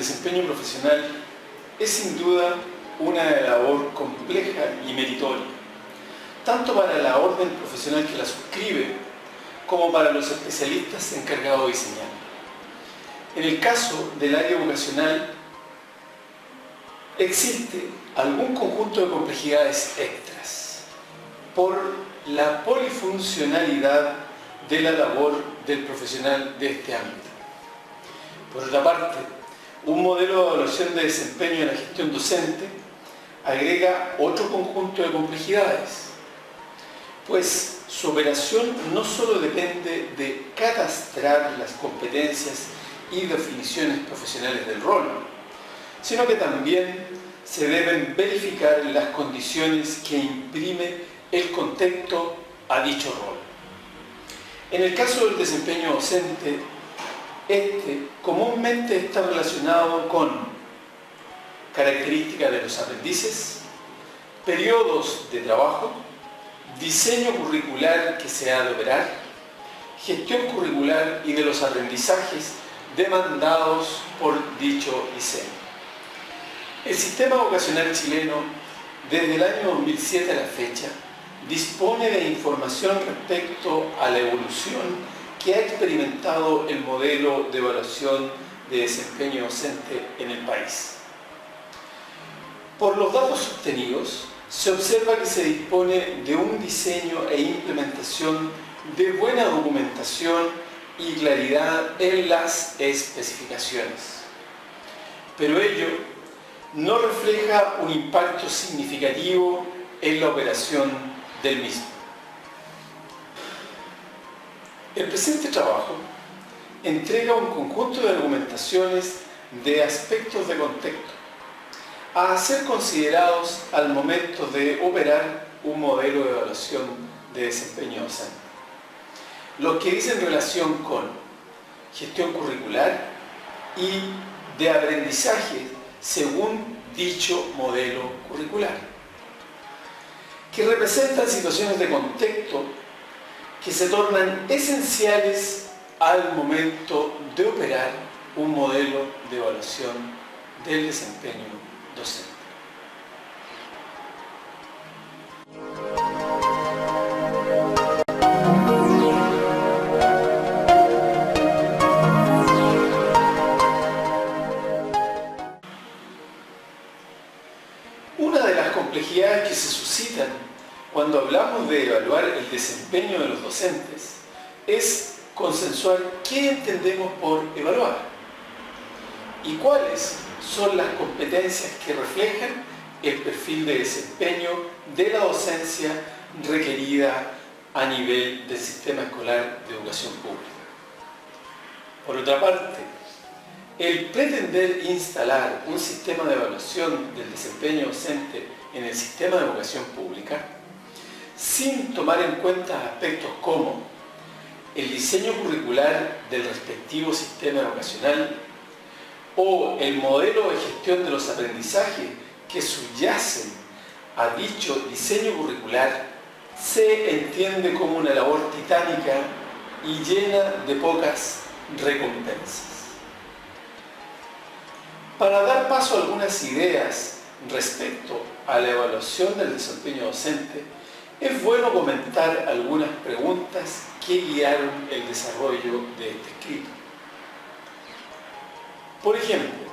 desempeño profesional es sin duda una labor compleja y meritoria, tanto para la orden profesional que la suscribe, como para los especialistas encargados de diseñar. En el caso del área vocacional, existe algún conjunto de complejidades extras por la polifuncionalidad de la labor del profesional de este ámbito. Por otra parte, un modelo de evaluación de desempeño en la gestión docente agrega otro conjunto de complejidades, pues su operación no solo depende de catastrar las competencias y definiciones profesionales del rol, sino que también se deben verificar las condiciones que imprime el contexto a dicho rol. En el caso del desempeño docente, este comúnmente está relacionado con características de los aprendices, periodos de trabajo, diseño curricular que se ha de operar, gestión curricular y de los aprendizajes demandados por dicho diseño. El sistema vocacional chileno, desde el año 2007 a la fecha, dispone de información respecto a la evolución que ha experimentado el modelo de evaluación de desempeño docente en el país. Por los datos obtenidos, se observa que se dispone de un diseño e implementación de buena documentación y claridad en las especificaciones. Pero ello no refleja un impacto significativo en la operación del mismo. El presente trabajo entrega un conjunto de argumentaciones de aspectos de contexto a ser considerados al momento de operar un modelo de evaluación de desempeño docente. Los que dicen relación con gestión curricular y de aprendizaje según dicho modelo curricular, que representan situaciones de contexto que se tornan esenciales al momento de operar un modelo de evaluación del desempeño docente. Una de las complejidades que se suscitan cuando hablamos de evaluar el desempeño de los docentes es consensuar qué entendemos por evaluar y cuáles son las competencias que reflejan el perfil de desempeño de la docencia requerida a nivel del sistema escolar de educación pública. Por otra parte, el pretender instalar un sistema de evaluación del desempeño docente en el sistema de educación pública, sin tomar en cuenta aspectos como el diseño curricular del respectivo sistema educacional o el modelo de gestión de los aprendizajes que subyacen a dicho diseño curricular, se entiende como una labor titánica y llena de pocas recompensas. Para dar paso a algunas ideas respecto a la evaluación del desempeño docente, es bueno comentar algunas preguntas que guiaron el desarrollo de este escrito. Por ejemplo,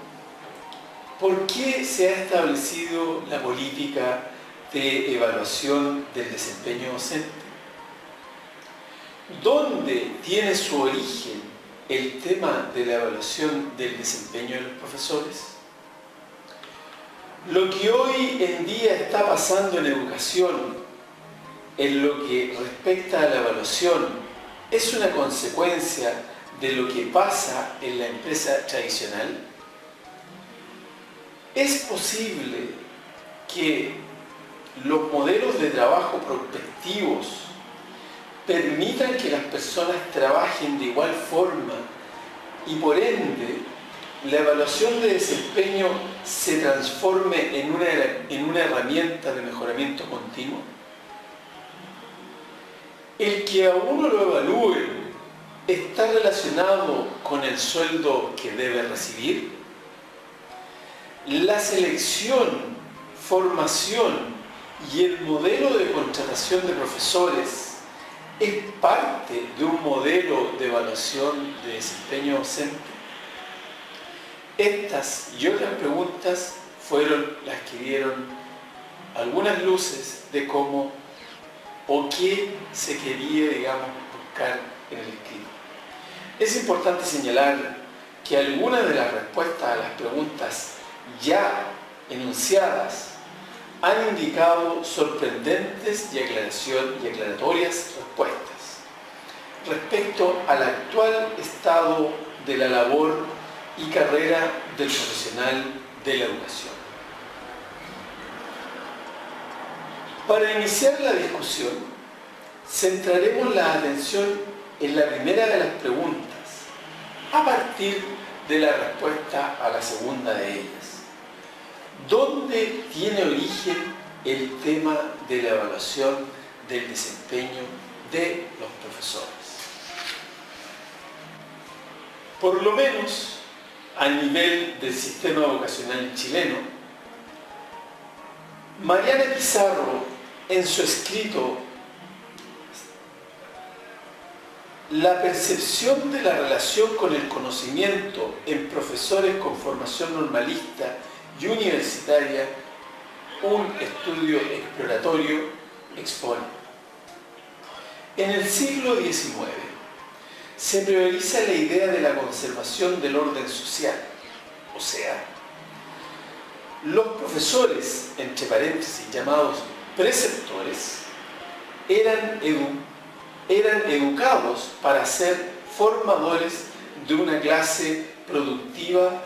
¿por qué se ha establecido la política de evaluación del desempeño docente? ¿Dónde tiene su origen el tema de la evaluación del desempeño de los profesores? Lo que hoy en día está pasando en educación, en lo que respecta a la evaluación, es una consecuencia de lo que pasa en la empresa tradicional. ¿Es posible que los modelos de trabajo prospectivos permitan que las personas trabajen de igual forma y por ende la evaluación de desempeño se transforme en una herramienta de mejoramiento continuo? ¿El que a uno lo evalúe está relacionado con el sueldo que debe recibir? la selección, formación y el modelo de contratación de profesores es parte de un modelo de evaluación de desempeño docente. Estas y otras preguntas fueron las que dieron algunas luces de cómo o qué se quería, digamos, buscar en el escrito. Es importante señalar que algunas de las respuestas a las preguntas ya enunciadas han indicado sorprendentes y aclaratorias respuestas respecto al actual estado de la labor y carrera del profesional de la educación. Para iniciar la discusión, centraremos la atención en la primera de las preguntas, a partir de la respuesta a la segunda de ellas. ¿Dónde tiene origen el tema de la evaluación del desempeño de los profesores? Por lo menos a nivel del sistema vocacional chileno, Mariana Pizarro, en su escrito La percepción de la relación con el conocimiento en profesores con formación normalista y universitaria, un estudio exploratorio, expone. En el siglo XIX se prioriza la idea de la conservación del orden social, o sea, los profesores, entre paréntesis, llamados preceptores, eran educados para ser formadores de una clase productiva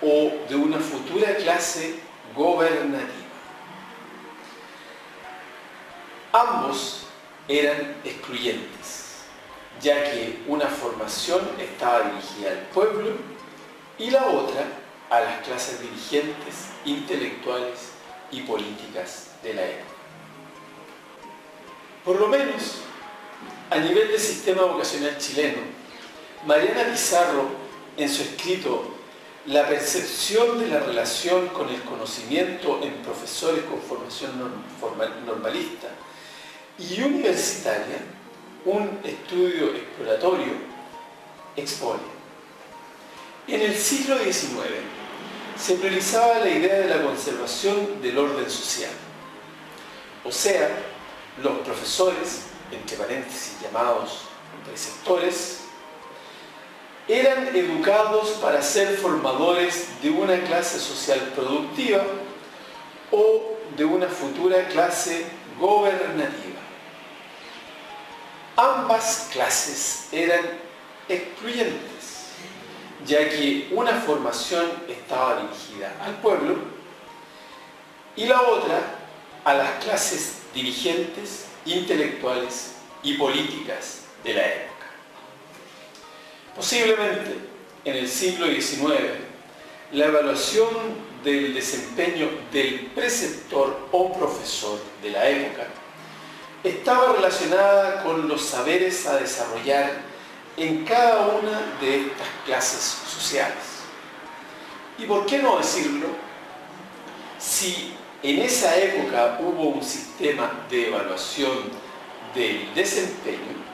o de una futura clase gobernativa. Ambos eran excluyentes, ya que una formación estaba dirigida al pueblo y la otra a las clases dirigentes, intelectuales y políticas de la época. Por lo menos, a nivel del sistema vocacional chileno, Mariana Pizarro, en su escrito La percepción de la relación con el conocimiento en profesores con formación normalista y universitaria, un estudio exploratorio, expone. En el siglo XIX se priorizaba la idea de la conservación del orden social, o sea, los profesores, entre paréntesis llamados preceptores, eran educados para ser formadores de una clase social productiva o de una futura clase gobernativa. Ambas clases eran excluyentes, ya que una formación estaba dirigida al pueblo y la otra a las clases dirigentes, intelectuales y políticas de la época. Posiblemente, en el siglo XIX, la evaluación del desempeño del preceptor o profesor de la época estaba relacionada con los saberes a desarrollar en cada una de estas clases sociales. ¿Y por qué no decirlo? Si en esa época hubo un sistema de evaluación del desempeño,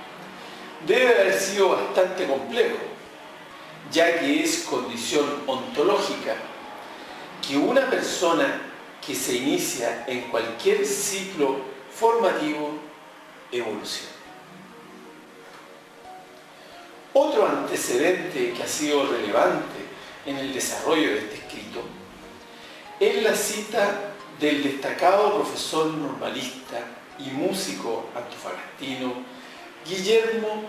debe haber sido bastante complejo, ya que es condición ontológica que una persona que se inicia en cualquier ciclo formativo evolucione. Otro antecedente que ha sido relevante en el desarrollo de este escrito es la cita del destacado profesor normalista y músico antofagastino Guillermo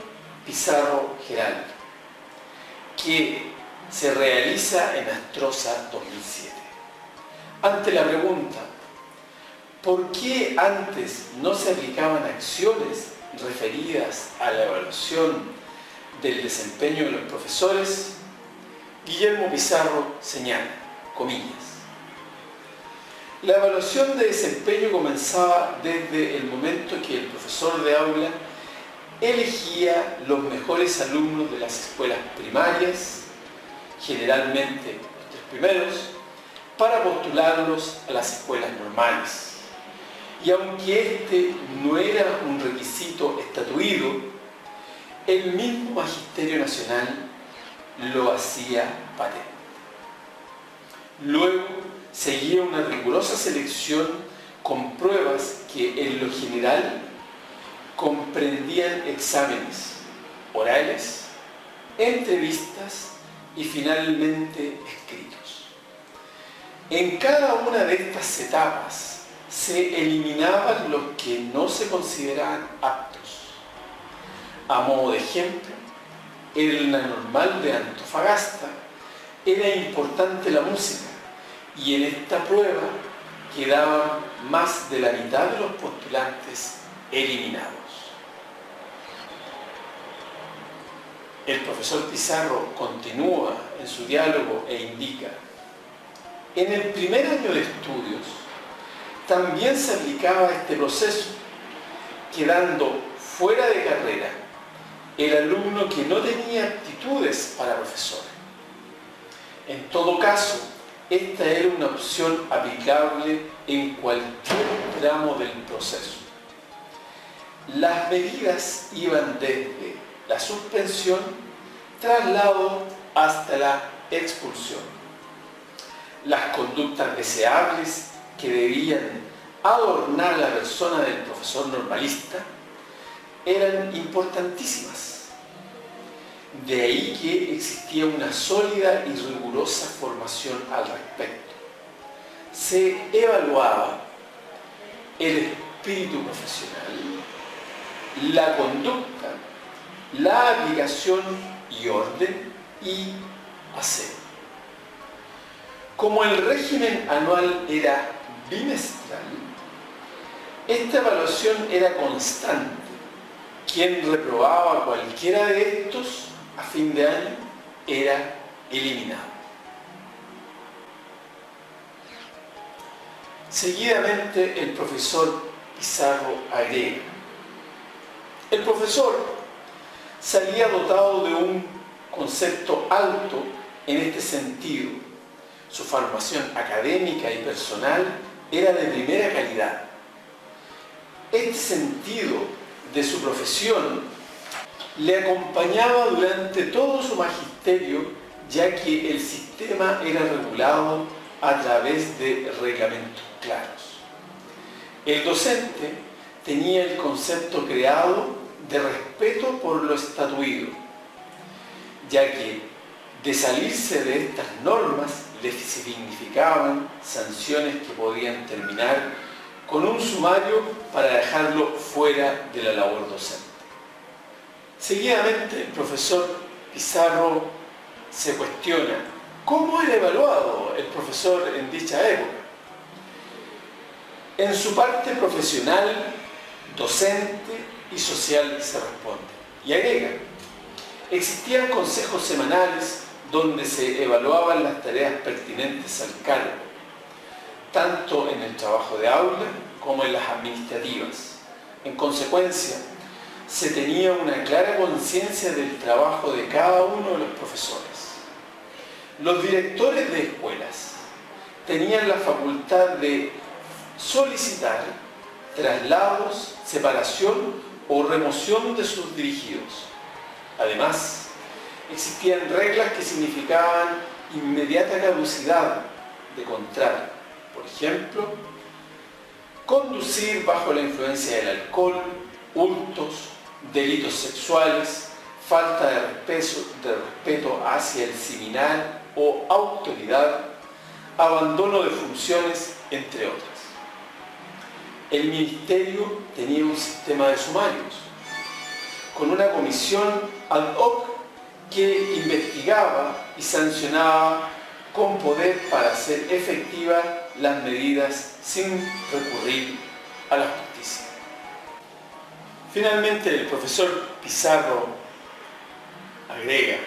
Pizarro Geraldo, que se realiza en Astroza 2007. Ante la pregunta, ¿por qué antes no se aplicaban acciones referidas a la evaluación del desempeño de los profesores? Guillermo Pizarro señala, comillas, la evaluación de desempeño comenzaba desde el momento que el profesor de aula elegía los mejores alumnos de las escuelas primarias, generalmente los 3 primeros, para postularlos a las escuelas normales. Y aunque este no era un requisito estatuido, el mismo Magisterio Nacional lo hacía patente. Luego seguía una rigurosa selección con pruebas que en lo general comprendían exámenes orales, entrevistas y finalmente escritos. En cada una de estas etapas se eliminaban los que no se consideraban aptos. A modo de ejemplo, en la normal de Antofagasta era importante la música y en esta prueba quedaban más de la mitad de los postulantes eliminados. El profesor Pizarro continúa en su diálogo e indica: en el primer año de estudios también se aplicaba este proceso, quedando fuera de carrera el alumno que no tenía aptitudes para profesor. En todo caso, esta era una opción aplicable en cualquier tramo del proceso. Las medidas iban desde la suspensión, traslado hasta la expulsión. Las conductas deseables que debían adornar la persona del profesor normalista eran importantísimas. De ahí que existía una sólida y rigurosa formación al respecto. Se evaluaba el espíritu profesional, la conducta, la aplicación y orden y aseo. Como el régimen anual era bimestral, esta evaluación era constante. Quien reprobaba cualquiera de estos a fin de año era eliminado. Seguidamente el profesor Pizarro agrega: el profesor salía dotado de un concepto alto en este sentido. Su formación académica y personal era de primera calidad. Este sentido de su profesión le acompañaba durante todo su magisterio, ya que el sistema era regulado a través de reglamentos claros. El docente tenía el concepto creado de respeto por lo estatuido, ya que de salirse de estas normas le significaban sanciones que podían terminar con un sumario para dejarlo fuera de la labor docente. Seguidamente el profesor Pizarro se cuestiona: ¿cómo era evaluado el profesor en dicha época? En su parte profesional, docente y social se responde. Y agrega: existían consejos semanales donde se evaluaban las tareas pertinentes al cargo, tanto en el trabajo de aula como en las administrativas. En consecuencia, se tenía una clara conciencia del trabajo de cada uno de los profesores. Los directores de escuelas tenían la facultad de solicitar traslados, separación o remoción de sus dirigidos. Además, existían reglas que significaban inmediata caducidad de contrato. Por ejemplo, conducir bajo la influencia del alcohol, hurtos, delitos sexuales, falta de respeto hacia el similar o autoridad, abandono de funciones, entre otras. El ministerio tenía un sistema de sumarios, con una comisión ad hoc que investigaba y sancionaba con poder para hacer efectivas las medidas sin recurrir a la justicia. Finalmente, el profesor Pizarro agrega: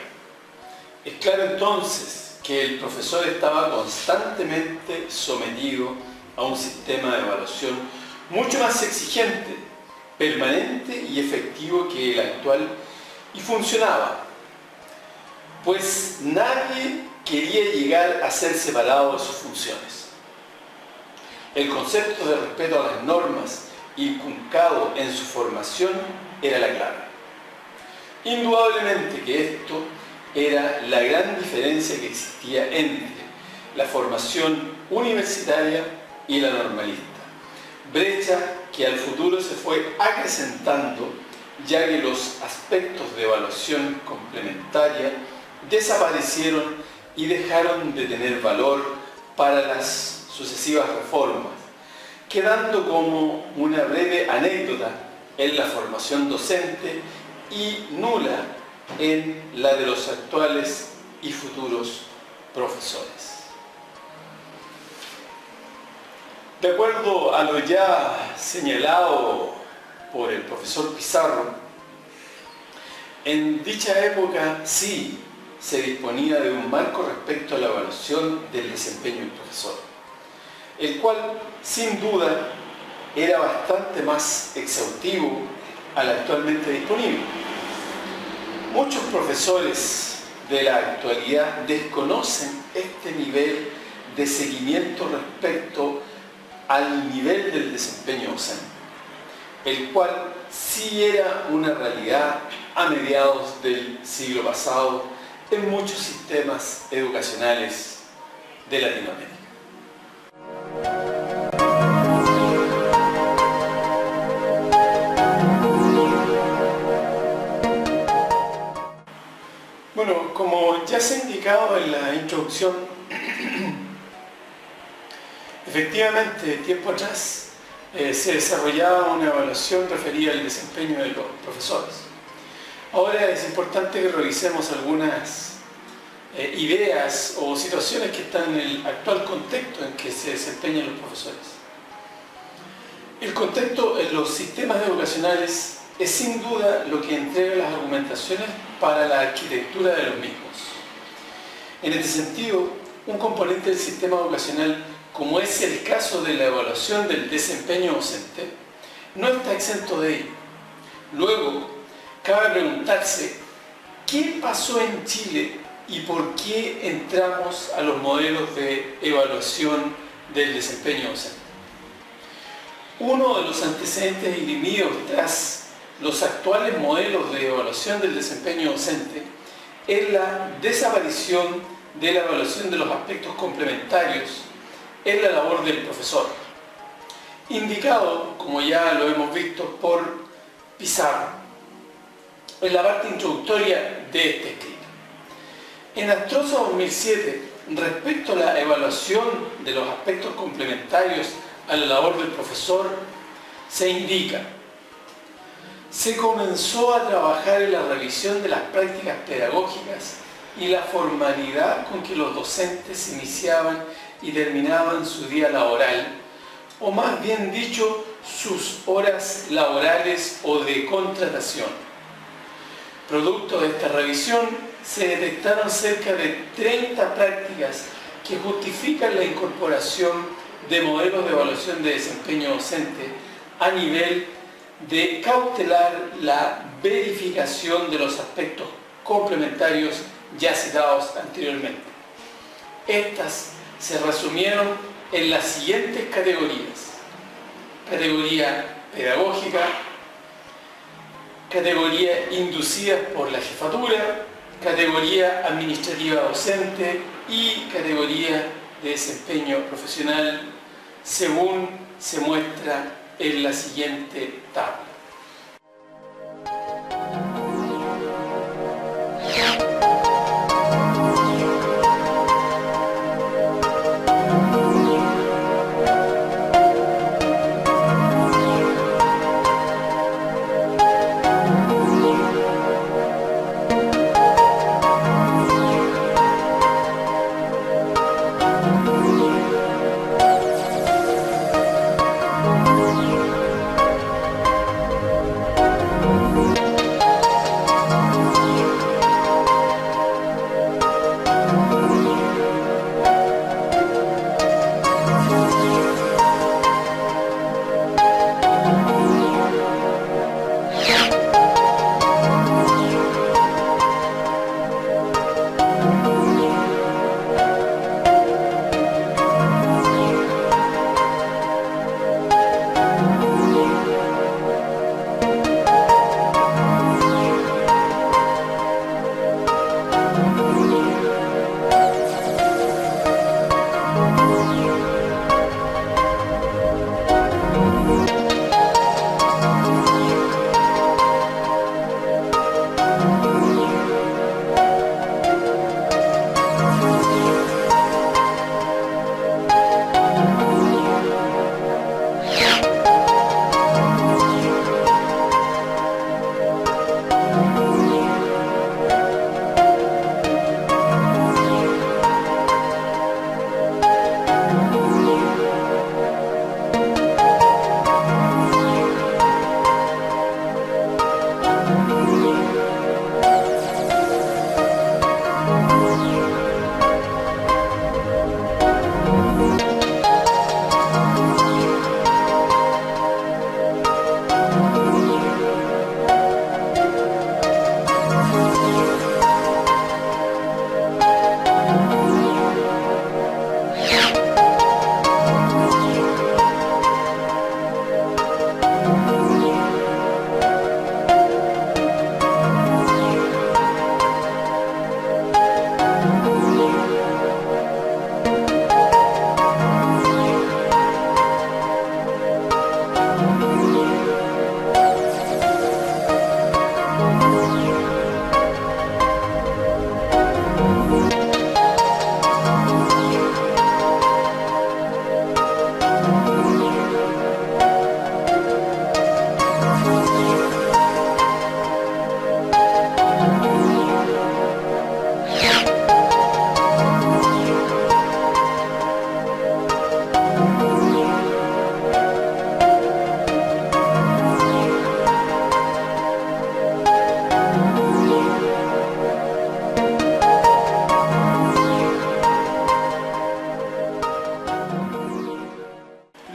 es claro entonces que el profesor estaba constantemente sometido a un sistema de evaluación mucho más exigente, permanente y efectivo que el actual, y funcionaba, pues nadie quería llegar a ser separado de sus funciones. El concepto de respeto a las normas inculcado en su formación era la clave. Indudablemente que esto era la gran diferencia que existía entre la formación universitaria y la normalista, brecha que al futuro se fue acrecentando, ya que los aspectos de evaluación complementaria desaparecieron y dejaron de tener valor para las sucesivas reformas, quedando como una breve anécdota en la formación docente y nula en la de los actuales y futuros profesores. De acuerdo a lo ya señalado por el profesor Pizarro, en dicha época sí se disponía de un marco respecto a la evaluación del desempeño del profesor, el cual sin duda era bastante más exhaustivo al actualmente disponible. Muchos profesores de la actualidad desconocen este nivel de seguimiento respecto al nivel del desempeño docente, el cual sí era una realidad a mediados del siglo pasado en muchos sistemas educacionales de Latinoamérica. Bueno, como ya se ha indicado en la introducción, efectivamente, tiempo atrás se desarrollaba una evaluación referida al desempeño de los profesores. Ahora es importante que revisemos algunas ideas o situaciones que están en el actual contexto en que se desempeñan los profesores. El contexto en los sistemas educacionales es sin duda lo que entrega las argumentaciones para la arquitectura de los mismos. En este sentido, un componente del sistema educacional, como es el caso de la evaluación del desempeño docente, no está exento de ello. Luego, cabe preguntarse qué pasó en Chile y por qué entramos a los modelos de evaluación del desempeño docente. Uno de los antecedentes dirimidos tras los actuales modelos de evaluación del desempeño docente es la desaparición de la evaluación de los aspectos complementarios en la labor del profesor, indicado, como ya lo hemos visto, por Pizarro en la parte introductoria de este escrito. En Astroza 2007, respecto a la evaluación de los aspectos complementarios a la labor del profesor, se indica: se comenzó a trabajar en la revisión de las prácticas pedagógicas y la formalidad con que los docentes iniciaban y terminaban su día laboral, o más bien dicho, sus horas laborales o de contratación. Producto de esta revisión, se detectaron cerca de 30 prácticas que justifican la incorporación de modelos de evaluación de desempeño docente a nivel de cautelar la verificación de los aspectos complementarios ya citados anteriormente. Estas se resumieron en las siguientes categorías: categoría pedagógica, categoría inducida por la jefatura, categoría administrativa docente y categoría de desempeño profesional, según se muestra en la siguiente tabla.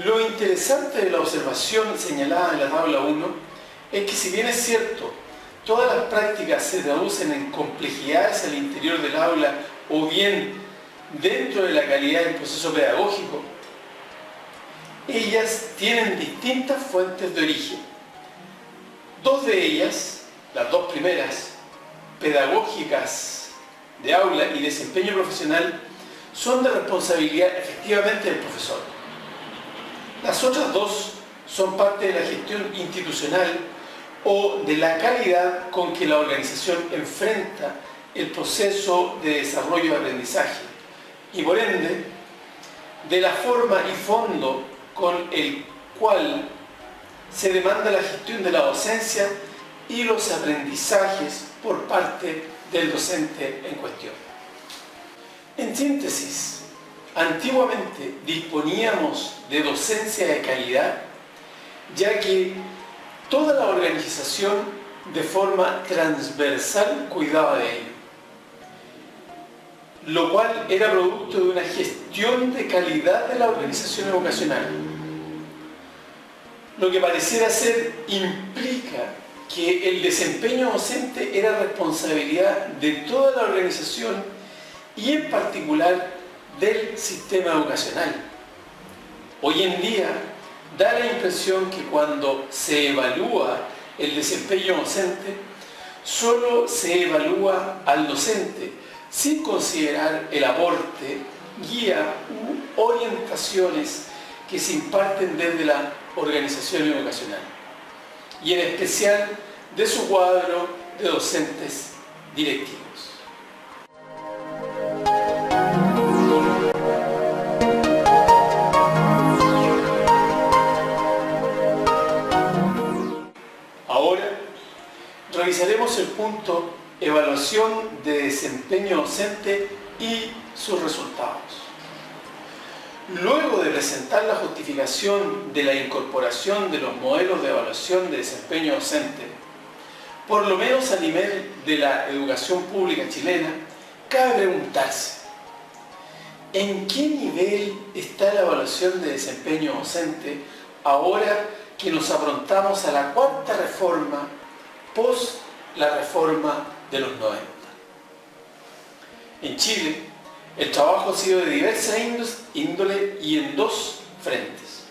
Lo interesante de la observación señalada en la tabla 1 es que, si bien es cierto, todas las prácticas se traducen en complejidades al interior del aula o bien dentro de la calidad del proceso pedagógico, ellas tienen distintas fuentes de origen. Dos de ellas, las dos primeras, pedagógicas de aula y desempeño profesional, son de responsabilidad efectivamente del profesor. Las otras dos son parte de la gestión institucional o de la calidad con que la organización enfrenta el proceso de desarrollo de aprendizaje y, por ende, de la forma y fondo con el cual se demanda la gestión de la docencia y los aprendizajes por parte del docente en cuestión. En síntesis, antiguamente disponíamos de docencia de calidad, ya que toda la organización de forma transversal cuidaba de ello, lo cual era producto de una gestión de calidad de la organización educacional. Lo que pareciera ser implica que el desempeño docente era responsabilidad de toda la organización y en particular del sistema educacional. Hoy en día da la impresión que cuando se evalúa el desempeño docente, solo se evalúa al docente, sin considerar el aporte, guía u orientaciones que se imparten desde la organización educacional, y en especial de su cuadro de docentes directivos. Ahora revisaremos el punto evaluación de desempeño docente y sus resultados. Luego de presentar la justificación de la incorporación de los modelos de evaluación de desempeño docente, por lo menos a nivel de la educación pública chilena, cabe preguntarse: ¿en qué nivel está la evaluación de desempeño docente ahora que nos aprontamos a la cuarta reforma post la reforma de los 90? En Chile, el trabajo ha sido de diversa índole y en dos frentes.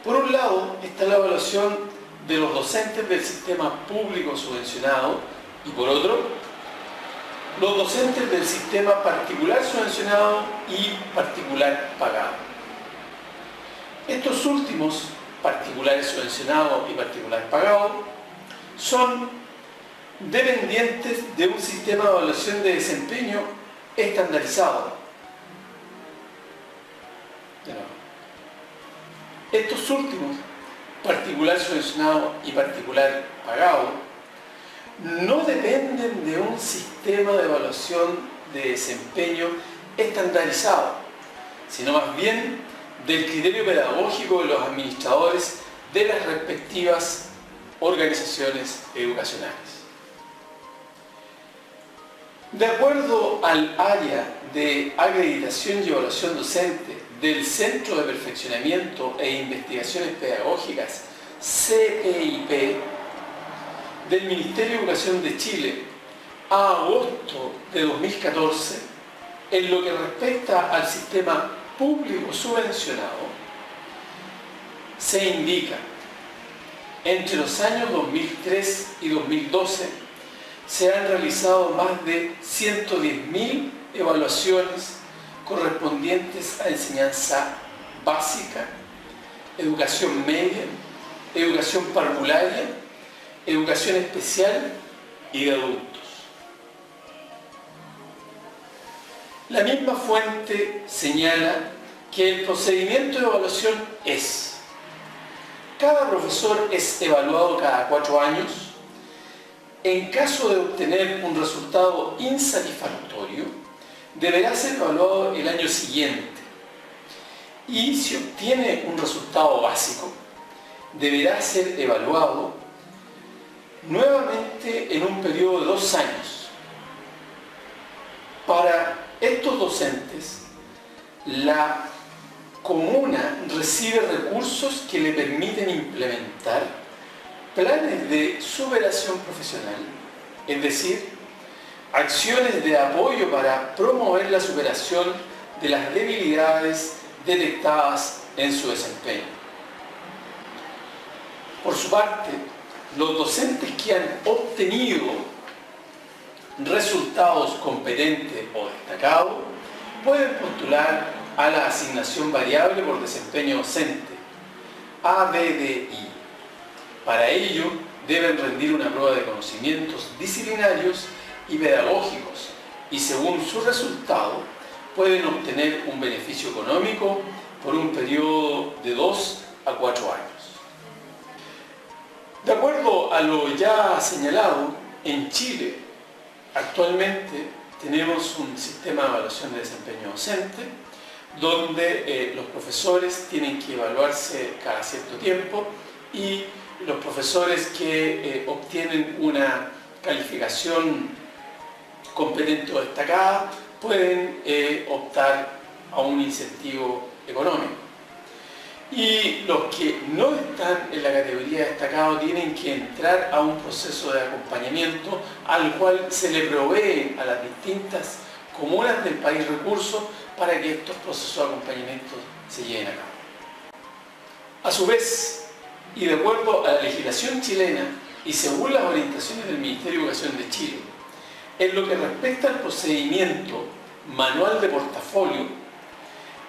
Por un lado está la evaluación de los docentes del sistema público subvencionado y, por otro, los docentes del sistema particular subvencionado y particular pagado. Estos últimos, particulares subvencionado y particular pagado, son dependientes de un sistema de evaluación de desempeño estandarizado. Estos últimos, particular subvencionado y particular pagado, no dependen de un sistema de evaluación de desempeño estandarizado, sino más bien del criterio pedagógico de los administradores de las respectivas organizaciones educacionales. De acuerdo al área de acreditación y evaluación docente del Centro de Perfeccionamiento e Investigaciones Pedagógicas, CPIP, del Ministerio de Educación de Chile, a agosto de 2014, en lo que respecta al sistema público subvencionado, se indica: entre los años 2003 y 2012 se han realizado más de 110.000 evaluaciones correspondientes a enseñanza básica, educación media, educación parvularia, educación especial y de adultos. La misma fuente señala que el procedimiento de evaluación es: cada profesor es evaluado cada 4 años. En caso de obtener un resultado insatisfactorio, deberá ser evaluado el año siguiente. y si obtiene un resultado básico, deberá ser evaluado nuevamente en un periodo de 2 años. Para estos docentes, la comuna recibe recursos que le permiten implementar planes de superación profesional, es decir, acciones de apoyo para promover la superación de las debilidades detectadas en su desempeño. Por su parte, los docentes que han obtenido resultados competentes o destacados pueden postular a la asignación variable por desempeño docente, ABDI. Para ello, deben rendir una prueba de conocimientos disciplinarios y pedagógicos y según su resultado pueden obtener un beneficio económico por un periodo de 2 a 4 años. De acuerdo a lo ya señalado, en Chile actualmente tenemos un sistema de evaluación de desempeño docente donde los profesores tienen que evaluarse cada cierto tiempo y los profesores que obtienen una calificación competente o destacada pueden optar a un incentivo económico. Y los que no están en la categoría destacado tienen que entrar a un proceso de acompañamiento al cual se le proveen a las distintas comunas del país recursos para que estos procesos de acompañamiento se lleven a cabo. A su vez, y de acuerdo a la legislación chilena y según las orientaciones del Ministerio de Educación de Chile, en lo que respecta al procedimiento manual de portafolio,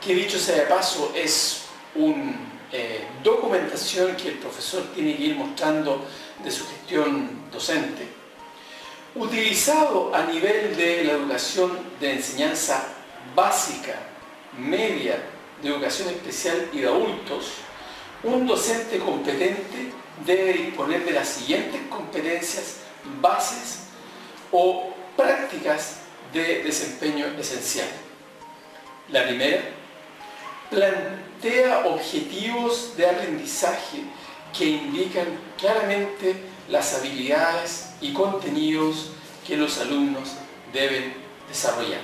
que dicho sea de paso es una documentación que el profesor tiene que ir mostrando de su gestión docente, utilizado a nivel de la educación de enseñanza básica, media, de educación especial y de adultos, un docente competente debe disponer de las siguientes competencias, bases o prácticas de desempeño esencial. La primera, plantea objetivos de aprendizaje que indican claramente las habilidades y contenidos que los alumnos deben desarrollar.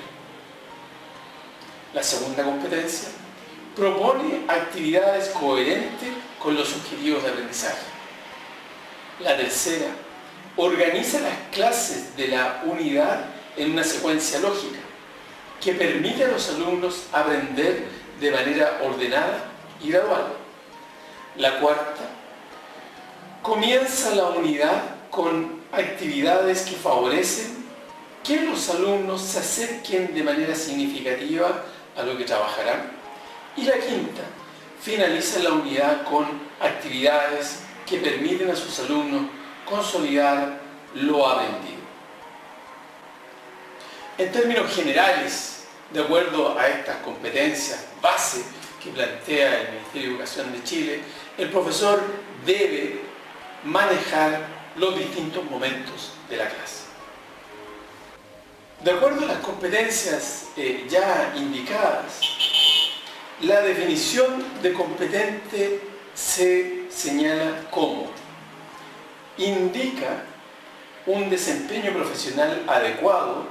La segunda competencia, propone actividades coherentes con los objetivos de aprendizaje. La tercera, organiza las clases de la unidad en una secuencia lógica que permite a los alumnos aprender de manera ordenada y gradual. La cuarta, comienza la unidad con actividades que favorecen que los alumnos se acerquen de manera significativa a lo que trabajarán. Y la quinta, finaliza la unidad con actividades que permiten a sus alumnos consolidar lo aprendido. En términos generales, de acuerdo a estas competencias base que plantea el Ministerio de Educación de Chile, el profesor debe manejar los distintos momentos de la clase. De acuerdo a las competencias ya indicadas, la definición de competente se señala como indica un desempeño profesional adecuado,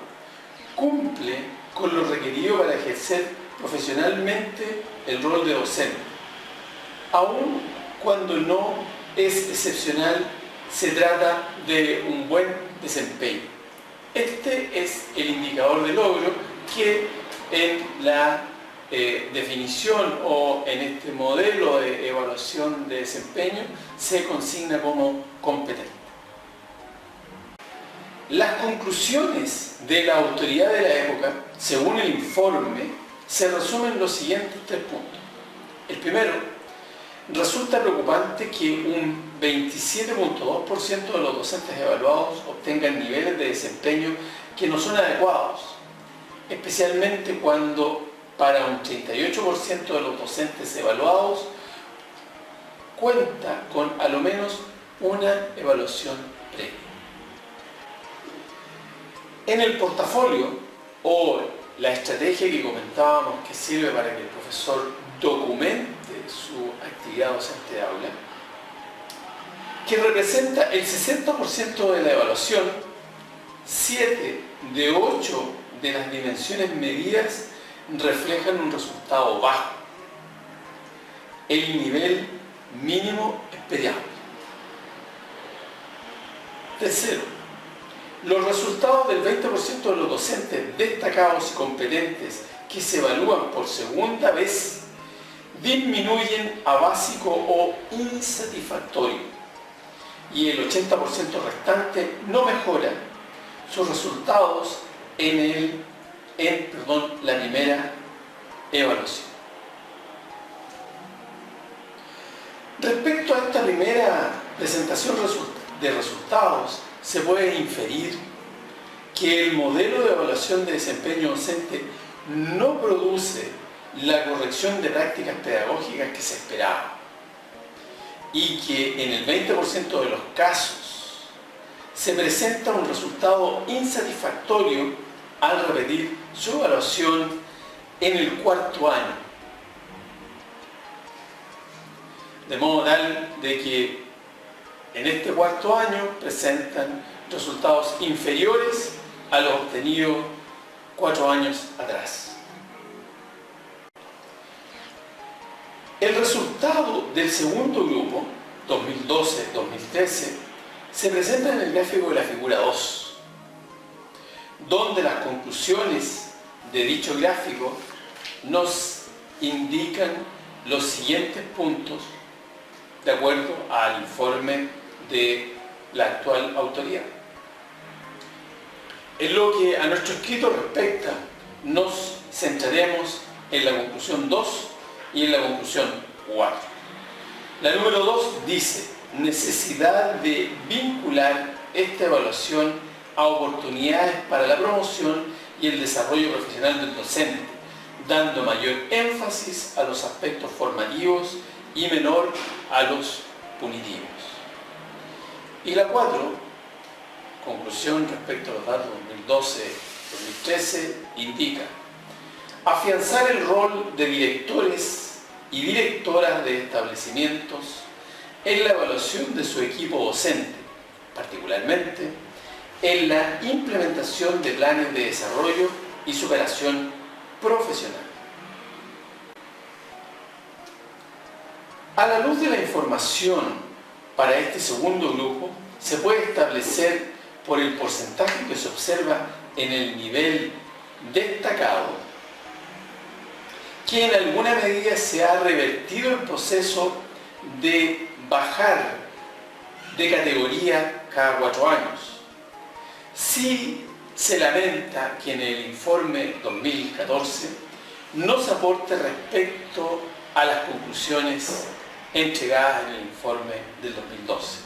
cumple con lo requerido para ejercer profesionalmente el rol de docente. Aun cuando no es excepcional, se trata de un buen desempeño. Este es el indicador de logro que en la definición o en este modelo de evaluación de desempeño se consigna como competente. Las conclusiones de la autoridad de la época, según el informe, se resumen en los siguientes 3 puntos. El primero, resulta preocupante que un 27.2% de los docentes evaluados obtengan niveles de desempeño que no son adecuados, especialmente cuando para un 38% de los docentes evaluados cuenta con a lo menos una evaluación previa. En el portafolio o la estrategia que comentábamos que sirve para que el profesor documente su actividad docente de aula, que representa el 60% de la evaluación. 7 de 8 de las dimensiones medidas reflejan un resultado bajo, el nivel mínimo esperable. Tercero, los resultados del 20% de los docentes destacados y competentes que se evalúan por segunda vez disminuyen a básico o insatisfactorio, y el 80% restante no mejora sus resultados en la primera evaluación. Respecto a esta primera presentación de resultados, se puede inferir que el modelo de evaluación de desempeño docente no produce la corrección de prácticas pedagógicas que se esperaba, y que en el 20% de los casos se presenta un resultado insatisfactorio al repetir su evaluación en el cuarto año. De modo tal de que en este cuarto año presentan resultados inferiores a los obtenidos 4 años atrás. El resultado del segundo grupo, 2012-2013, se presenta en el gráfico de la figura 2, donde las conclusiones de dicho gráfico nos indican los siguientes puntos de acuerdo al informe de la actual autoridad. En lo que a nuestro escrito respecta, nos centraremos en la conclusión 2 y en la conclusión 4. La número 2 dice: necesidad de vincular esta evaluación a oportunidades para la promoción y el desarrollo profesional del docente, dando mayor énfasis a los aspectos formativos y menor a los punitivos. Y la 4, conclusión respecto a los datos 2012-2013, indica: afianzar el rol de directores y directoras de establecimientos en la evaluación de su equipo docente, particularmente en la implementación de planes de desarrollo y superación profesional. A la luz de la información para este segundo grupo, se puede establecer por el porcentaje que se observa en el nivel destacado que en alguna medida se ha revertido el proceso de bajar de categoría cada 4 años. Sí se lamenta que en el informe 2014 no se aporte respecto a las conclusiones entregadas en el informe del 2012.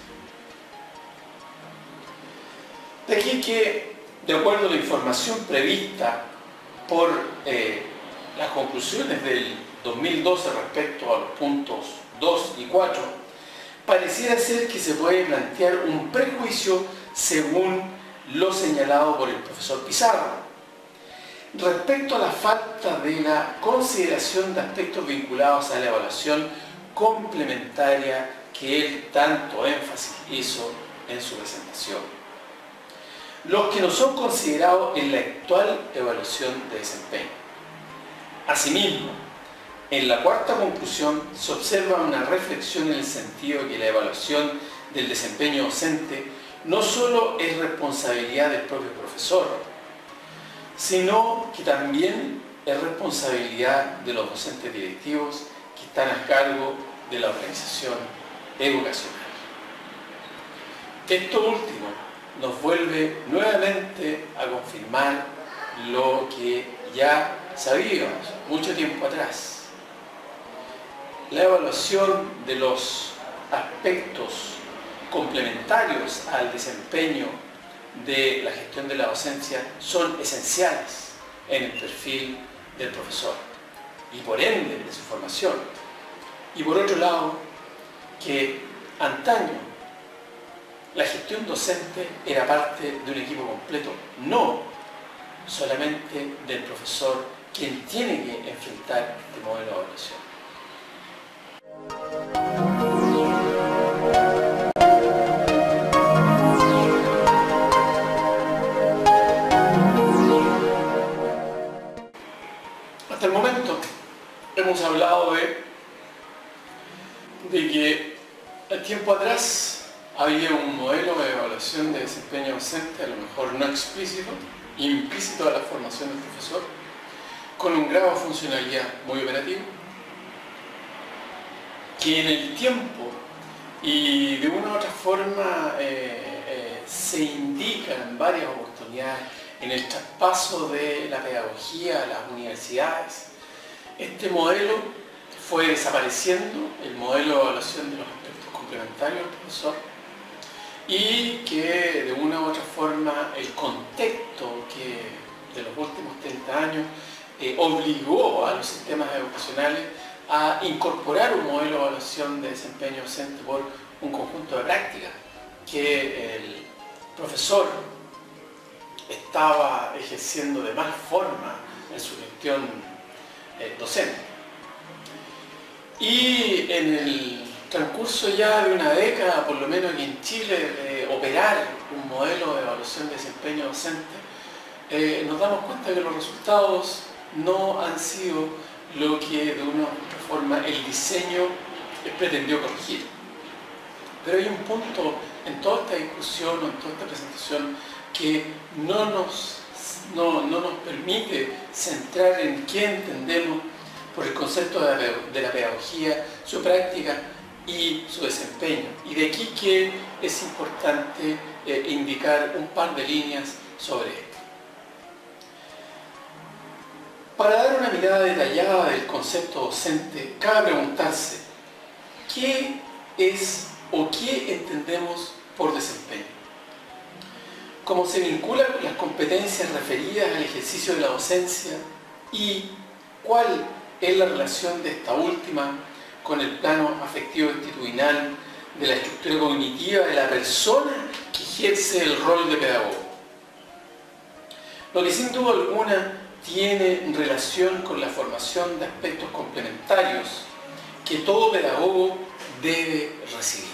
De aquí que, de acuerdo a la información prevista por las conclusiones del 2012 respecto a los puntos 2 y 4, pareciera ser que se puede plantear un prejuicio según lo señalado por el profesor Pizarro respecto a la falta de la consideración de aspectos vinculados a la evaluación complementaria que él tanto énfasis hizo en su presentación, los que no son considerados en la actual evaluación de desempeño. Asimismo, en la cuarta conclusión se observa una reflexión en el sentido de que la evaluación del desempeño docente no solo es responsabilidad del propio profesor, sino que también es responsabilidad de los docentes directivos que están a cargo de la organización educacional. Esto último nos vuelve nuevamente a confirmar lo que ya sabíamos mucho tiempo atrás. La evaluación de los aspectos complementarios al desempeño de la gestión de la docencia son esenciales en el perfil del profesor y por ende de su formación. Y por otro lado, que antaño la gestión docente era parte de un equipo completo, no solamente del profesor, quien tiene que enfrentar este modelo de evaluación. de que a tiempo atrás había un modelo de evaluación de desempeño docente, a lo mejor no explícito, implícito a la formación del profesor, con un grado de funcionalidad muy operativo, que en el tiempo y de una u otra forma se indica en varias oportunidades en el traspaso de la pedagogía a las universidades. Este modelo fue desapareciendo, el modelo de evaluación de los aspectos complementarios del profesor, y que de una u otra forma el contexto que de los últimos 30 años obligó a los sistemas educacionales a incorporar un modelo de evaluación de desempeño docente por un conjunto de prácticas que el profesor estaba ejerciendo de mal forma en su gestión docente. Y en el transcurso ya de una década, por lo menos aquí en Chile, de operar un modelo de evaluación de desempeño docente, nos damos cuenta que los resultados no han sido lo que de una u otra forma el diseño pretendió corregir. Pero hay un punto en toda esta discusión o en toda esta presentación que no nos permite centrar en qué entendemos por el concepto de la pedagogía, su práctica y su desempeño. Y de aquí que es importante indicar un par de líneas sobre esto. Para dar una mirada detallada del concepto docente, cabe preguntarse ¿qué es o qué entendemos por desempeño? ¿Cómo se vincula con las competencias referidas al ejercicio de la docencia y cuál es la relación de esta última con el plano afectivo-actitudinal de la estructura cognitiva de la persona que ejerce el rol de pedagogo? Lo que sin duda alguna tiene relación con la formación de aspectos complementarios que todo pedagogo debe recibir.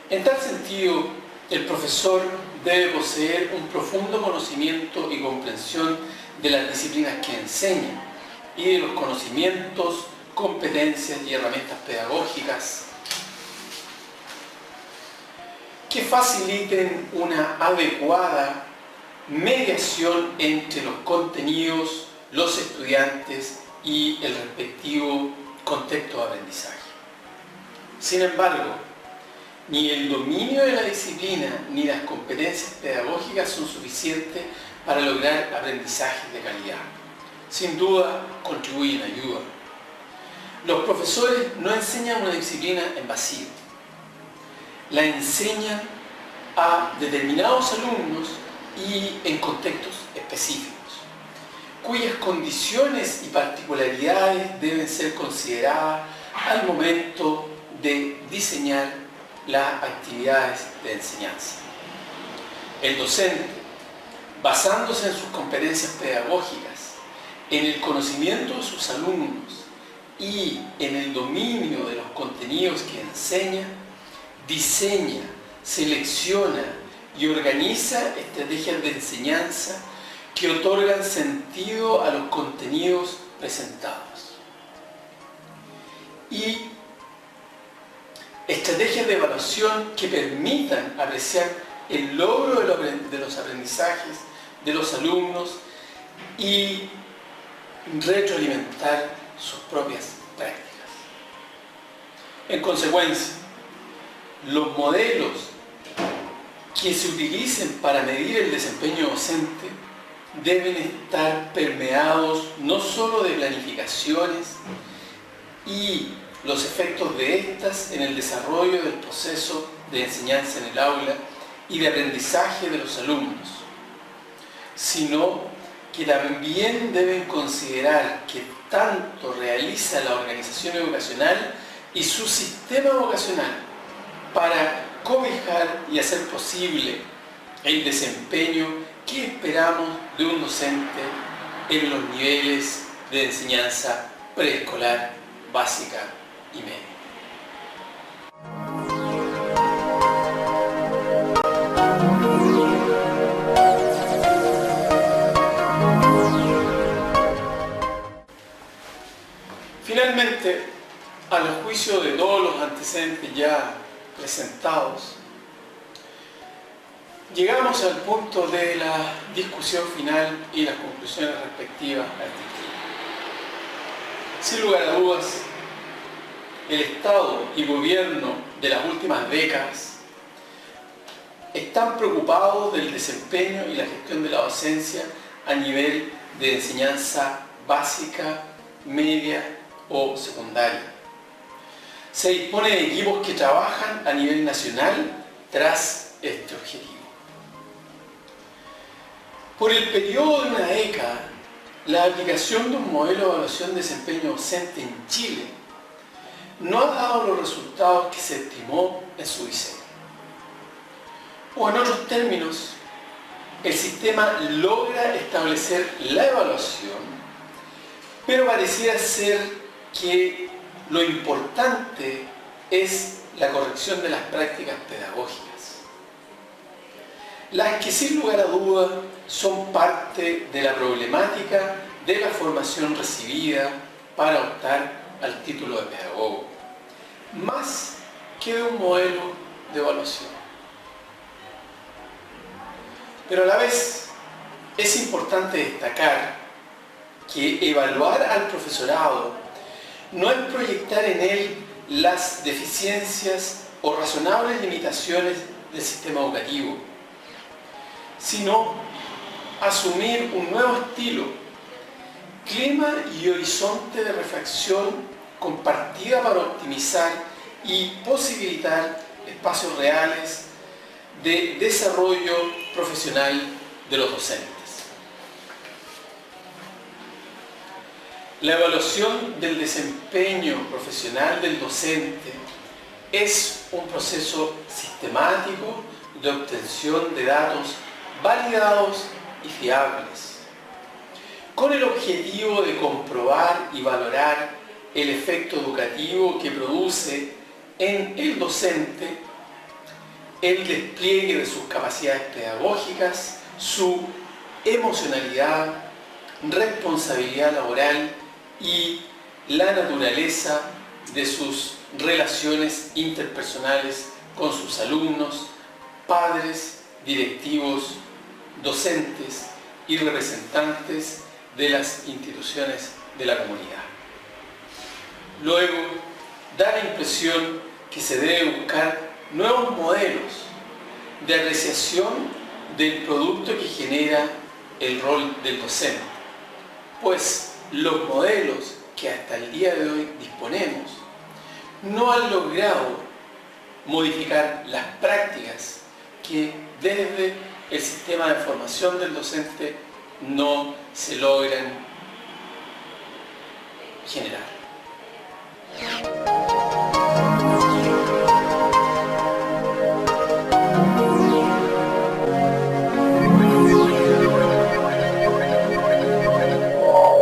En tal sentido, el profesor debe poseer un profundo conocimiento y comprensión de las disciplinas que enseña y de los conocimientos, competencias y herramientas pedagógicas que faciliten una adecuada mediación entre los contenidos, los estudiantes y el respectivo contexto de aprendizaje. Sin embargo, ni el dominio de la disciplina ni las competencias pedagógicas son suficientes para lograr aprendizajes de calidad. Sin duda, contribuyen ayuda. Los profesores no enseñan una disciplina en vacío. La enseñan a determinados alumnos y en contextos específicos, cuyas condiciones y particularidades deben ser consideradas al momento de diseñar las actividades de enseñanza. El docente, basándose en sus competencias pedagógicas, en el conocimiento de sus alumnos y en el dominio de los contenidos que enseña, diseña, selecciona y organiza estrategias de enseñanza que otorgan sentido a los contenidos presentados. Y estrategias de evaluación que permitan apreciar el logro de los aprendizajes de los alumnos y retroalimentar sus propias prácticas. En consecuencia, los modelos que se utilicen para medir el desempeño docente deben estar permeados no solo de planificaciones y los efectos de estas en el desarrollo del proceso de enseñanza en el aula y de aprendizaje de los alumnos, sino que también deben considerar que tanto realiza la organización educacional y su sistema vocacional para cobijar y hacer posible el desempeño que esperamos de un docente en los niveles de enseñanza preescolar, básica y media. Finalmente, al juicio de todos los antecedentes ya presentados, llegamos al punto de la discusión final y las conclusiones respectivas al título. Sin lugar a dudas, el Estado y gobierno de las últimas décadas están preocupados del desempeño y la gestión de la docencia a nivel de enseñanza básica, media o secundaria. Se dispone de equipos que trabajan a nivel nacional tras este objetivo. Por el periodo de una década, la aplicación de un modelo de evaluación de desempeño docente en Chile no ha dado los resultados que se estimó en su diseño. O en otros términos, el sistema logra establecer la evaluación, pero pareciera ser que lo importante es la corrección de las prácticas pedagógicas, las que sin lugar a dudas son parte de la problemática de la formación recibida para optar al título de pedagogo, más que de un modelo de evaluación. Pero a la vez es importante destacar que evaluar al profesorado no es proyectar en él las deficiencias o razonables limitaciones del sistema educativo, sino asumir un nuevo estilo, clima y horizonte de reflexión compartida para optimizar y posibilitar espacios reales de desarrollo profesional de los docentes. La evaluación del desempeño profesional del docente es un proceso sistemático de obtención de datos validados y fiables, con el objetivo de comprobar y valorar el efecto educativo que produce en el docente el despliegue de sus capacidades pedagógicas, su emocionalidad, responsabilidad laboral y la naturaleza de sus relaciones interpersonales con sus alumnos, padres, directivos, docentes y representantes de las instituciones de la comunidad. Luego, da la impresión que se debe buscar nuevos modelos de apreciación del producto que genera el rol del docente, pues los modelos que hasta el día de hoy disponemos no han logrado modificar las prácticas que desde el sistema de formación del docente no se logran generar.